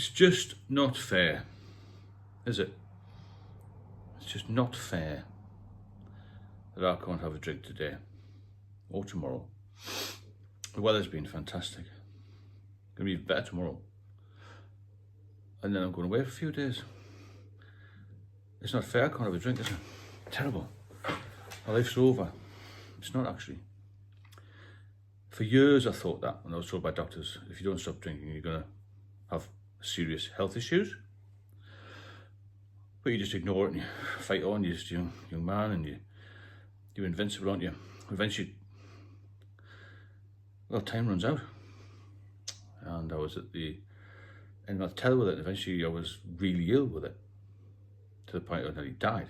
It's just not fair, is it? It's just not fair that I can't have a drink today or tomorrow. The weather's been fantastic. It's going to be better tomorrow. And then I'm going away for a few days. It's not fair, I can't have a drink, is it? Terrible. My life's over. It's not actually. For years I thought that when I was told by doctors, if you don't stop drinking, you're going to have serious health issues. But you just ignore it and you fight on, you're just a young man and you're invincible, aren't you? Eventually, well, time runs out. And I was at the end of my tether with it, and eventually I was really ill with it, to the point where I nearly died.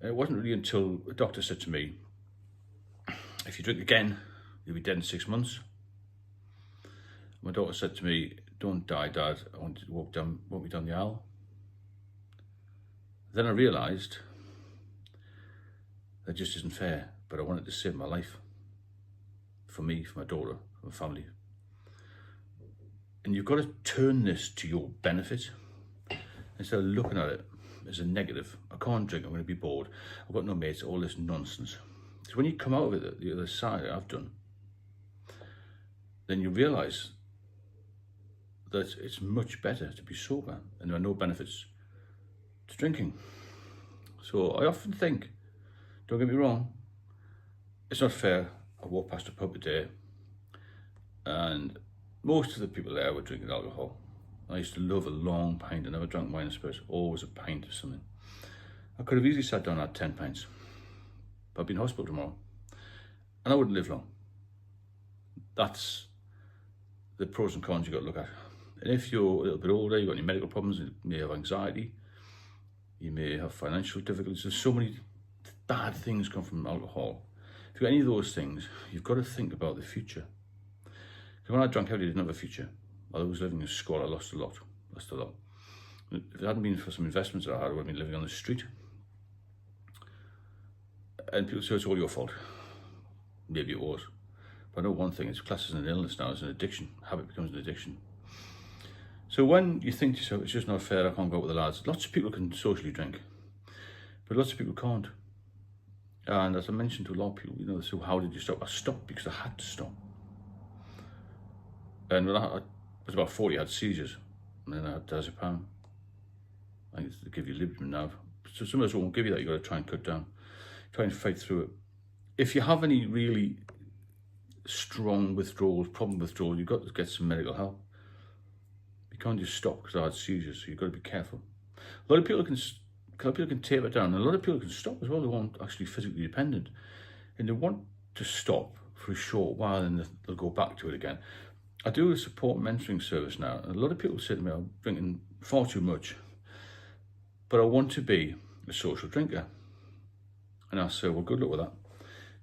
And it wasn't really until a doctor said to me, if you drink again, you'll be dead in 6 months. My daughter said to me, don't die, Dad, I want you to walk me down the aisle. Then I realised that just isn't fair, but I wanted to save my life. For me, for my daughter, for my family. And you've got to turn this to your benefit instead of looking at it as a negative. I can't drink, I'm going to be bored, I've got no mates, all this nonsense. So when you come out of it, the other side I've done, then you realise that it's much better to be sober and there are no benefits to drinking. So I often think, don't get me wrong, it's not fair. I walk past a pub a day and most of the people there were drinking alcohol. I used to love a long pint. I never drank wine and spirits, always a pint of something. I could have easily sat down and had 10 pints, but I'd be in hospital tomorrow and I wouldn't live long. That's the pros and cons you've got to look at. And if you're a little bit older, you've got any medical problems, you may have anxiety, you may have financial difficulties. There's so many bad things come from alcohol. If you've got any of those things, you've got to think about the future. Because when I drank heavily, I didn't have a future. I was living in squalor, I lost a lot. If it hadn't been for some investments that I had, I would have been living on the street. And people say it's all your fault. Maybe it was. But I know one thing, it's classed as an illness now, it's an addiction. Habit becomes an addiction. So when you think to yourself, it's just not fair, I can't go out with the lads. Lots of people can socially drink, but lots of people can't. And as I mentioned to a lot of people, so how did you stop? I stopped because I had to stop. And when I was about 40, I had seizures, and then I had diazepam. I think they give you Librium now. So some of us won't give you that, you've got to try and cut down. Try and fight through it. If you have any really strong withdrawals, problem withdrawal, you've got to get some medical help. You can't just stop because I had seizures, so you've got to be careful. A lot of people can taper down, and a lot of people can stop as well. They aren't actually physically dependent, and they want to stop for a short while and they'll go back to it again. I do a support mentoring service now, and a lot of people say to me, I'm drinking far too much, but I want to be a social drinker. And I say, well, good luck with that,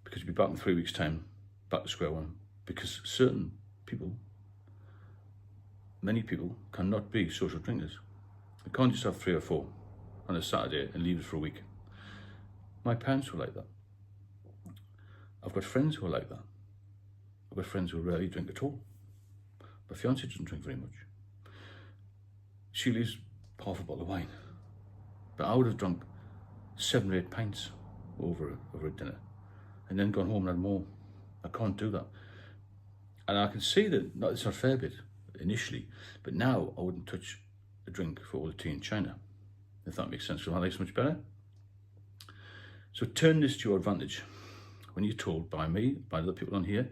because you'll be back in 3 weeks' time, back to square one, because certain people, many people, cannot be social drinkers. They can't just have 3 or 4 on a Saturday and leave it for a week. My parents were like that. I've got friends who are like that. I've got friends who rarely drink at all. My fiancée doesn't drink very much. She leaves half a bottle of wine. But I would have drunk 7 or 8 pints over a dinner and then gone home and had more. I can't do that. And I can see that it's not a fair bit initially, but now I wouldn't touch a drink for all the tea in China, if that makes sense, because my life's much better. So turn this to your advantage. When you're told by me, by other people on here,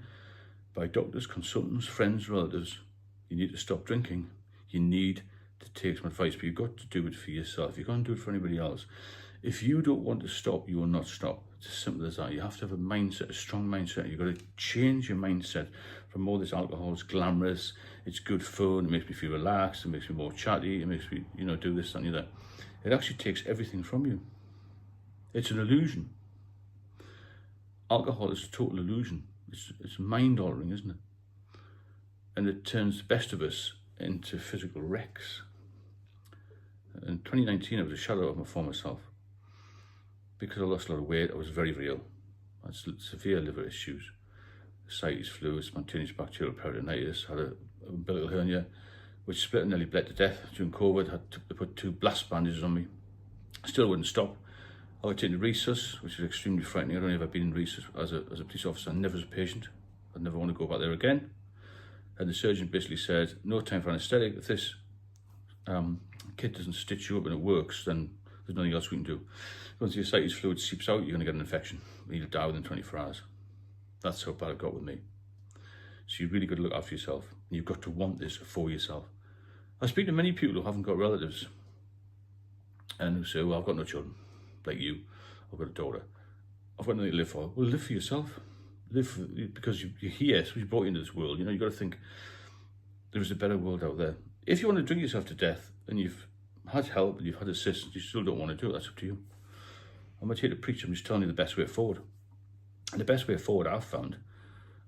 by doctors, consultants, friends, relatives, you need to stop drinking, you need to take some advice, but you've got to do it for yourself. You can't do it for anybody else. If you don't want to stop, you will not stop. It's as simple as that. You have to have a mindset, a strong mindset. You've got to change your mindset from all this alcohol. It's glamorous, it's good fun, it makes me feel relaxed, it makes me more chatty, it makes me, do this, that, and the other. It actually takes everything from you. It's an illusion. Alcohol is a total illusion. It's mind-altering, isn't it? And it turns the best of us into physical wrecks. In 2019, I was a shadow of my former self. Because I lost a lot of weight, I was very, very ill. I had severe liver issues, ascites, flu, spontaneous bacterial peritonitis, had an umbilical hernia, which split and nearly bled to death during COVID. Had to put 2 blast bandages on me. Still wouldn't stop. I got taken to resus, which is extremely frightening. I'd only ever been in resus as a police officer, never as a patient. I'd never want to go back there again. And the surgeon basically said, no time for anaesthetic. If this kit doesn't stitch you up and it works, then there's nothing else we can do. Once the ascites fluid seeps out, you're going to get an infection. You'll die within 24 hours. That's how bad it got with me. So you've really got to look after yourself. And you've got to want this for yourself. I speak to many people who haven't got relatives and who say, well, I've got no children, like you. I've got a daughter. I've got nothing to live for. Well, live for yourself. Live for, because you're here, so you brought you into this world. You know, you've got to think there is a better world out there. If you want to drink yourself to death and you've had help and you've had assistance, you still don't want to do it, that's up to you. I'm not here to preach, I'm just telling you the best way forward. And the best way forward I've found,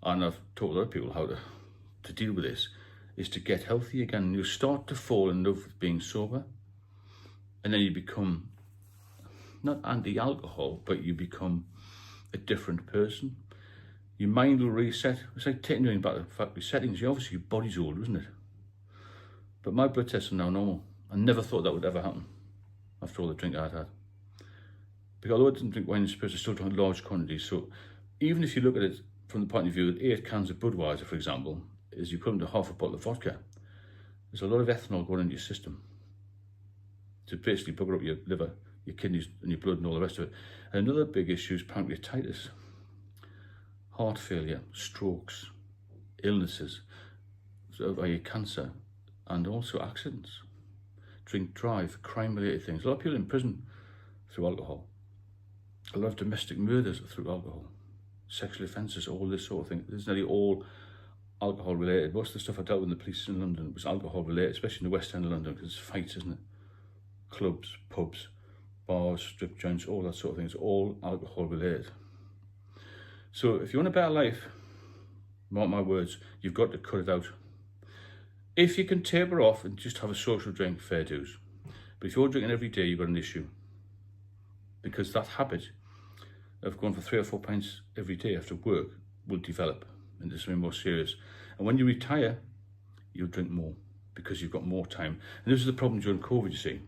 and I've taught other people how to deal with this, is to get healthy again. And you start to fall in love with being sober, and then you become not anti-alcohol, but you become a different person. Your mind will reset. It's like taking you back to factory settings. Obviously your body's older, isn't it? But my blood tests are now normal. I never thought that would ever happen after all the drink I'd had. Because although I didn't drink wine and spirits, I still drank large quantities. So even if you look at it from the point of view that 8 cans of Budweiser, for example, is you put into half a bottle of vodka, there's a lot of ethanol going into your system to basically bugger up your liver, your kidneys and your blood and all the rest of it. And another big issue is pancreatitis, heart failure, strokes, illnesses, cancer, and also accidents. Drink, drive, crime-related things. A lot of people in prison through alcohol. A lot of domestic murders through alcohol. Sexual offences, all this sort of thing. It's nearly all alcohol-related. Most of the stuff I dealt with in the police in London was alcohol-related, especially in the West End of London, because it's fights, isn't it? Clubs, pubs, bars, strip joints, all that sort of thing. It's all alcohol-related. So if you want a better life, mark my words, you've got to cut it out. If you can taper off and just have a social drink, fair dues. But if you're drinking every day, you've got an issue. Because that habit of going for 3 or 4 pints every day after work will develop into something more serious. And when you retire, you'll drink more because you've got more time. And this is the problem during COVID, you see.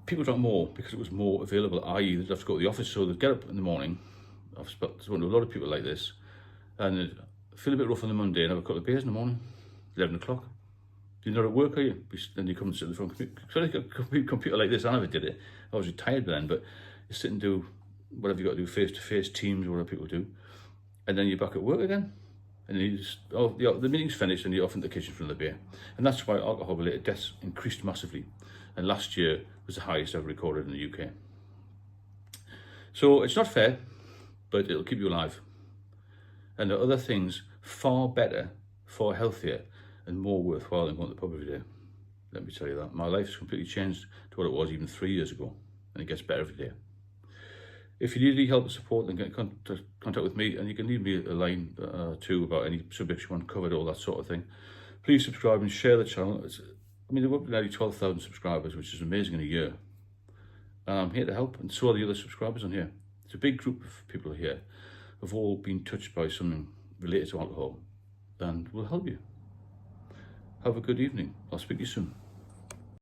People drank more because it was more available, i.e. they'd have to go to the office, so they'd get up in the morning. I've spoken to a lot of people like this, and they'd feel a bit rough on the Monday and have a couple of beers in the morning, 11 o'clock. You're not at work, are you? Then you come and sit at the front computer. So like a computer like this, I never did it. I was retired then, but you sit and do whatever you got to do, face-to-face, Teams, or whatever people do. And then you're back at work again. And you just, the meeting's finished and you're off in the kitchen for another beer. And that's why alcohol-related deaths increased massively. And last year was the highest ever recorded in the UK. So it's not fair, but it'll keep you alive. And there are other things far better, far healthier, and more worthwhile than going to the pub every day. Let me tell you that. My life's completely changed to what it was even 3 years ago, and it gets better every day. If you need any help and support, then get in contact with me, and you can leave me a line too about any subjects you want covered, all that sort of thing. Please subscribe and share the channel. There were nearly 12,000 subscribers, which is amazing in a year. And I'm here to help, and so are the other subscribers on here. It's a big group of people here who've all been touched by something related to alcohol, and we'll help you. Have a good evening. I'll speak to you soon.